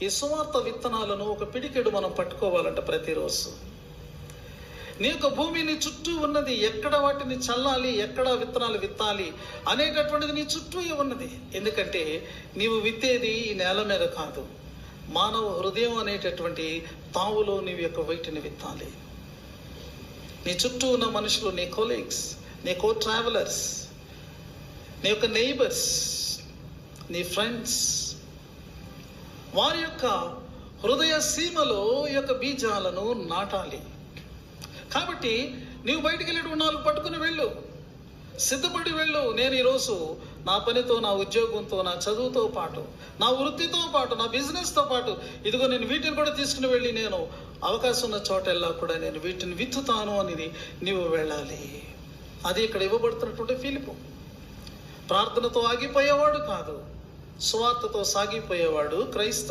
ఈ సువార్త విత్తనాలను ఒక పిడికెడు మనం పట్టుకోవాలంట ప్రతిరోజు. నీ యొక్క భూమిని చుట్టూ ఉన్నది, ఎక్కడ వాటిని చల్లాలి, ఎక్కడ విత్తనాలు విత్తాలి అనేటటువంటిది నీ చుట్టూ ఉన్నది. ఎందుకంటే నీవు విత్తేది ఈ నేల మీద కాదు, మానవ హృదయం అనేటటువంటి తావులో నీవు యొక్క వీటిని విత్తాలి. నీ చుట్టూ ఉన్న మనుషులు, నీ కొలీగ్స్, నీ కో ట్రావెలర్స్, నీ యొక్క నైబర్స్, నీ ఫ్రెండ్స్, వారి యొక్క హృదయ సీమలో ఈ యొక్క బీజాలను నాటాలి. కాబట్టి నీవు బయటికి వెళ్ళి 4 పట్టుకుని వెళ్ళు, సిద్ధపడి వెళ్ళు. నేను ఈరోజు నా పనితో, నా ఉద్యోగంతో, నా చదువుతో పాటు, నా వృత్తితో పాటు, నా బిజినెస్తో పాటు ఇదిగో నేను వీటిని కూడా తీసుకుని వెళ్ళి నేను అవకాశం ఉన్న చోటెల్లా కూడా నేను వీటిని విత్తుతాను అనేది నీవు వెళ్ళాలి. అది ఇక్కడ ఇవ్వబడుతున్నటువంటి ఫిలిపు. ప్రార్థనతో ఆగిపోయేవాడు కాదు, సువార్తతో సాగిపోయేవాడు క్రైస్తవుడు.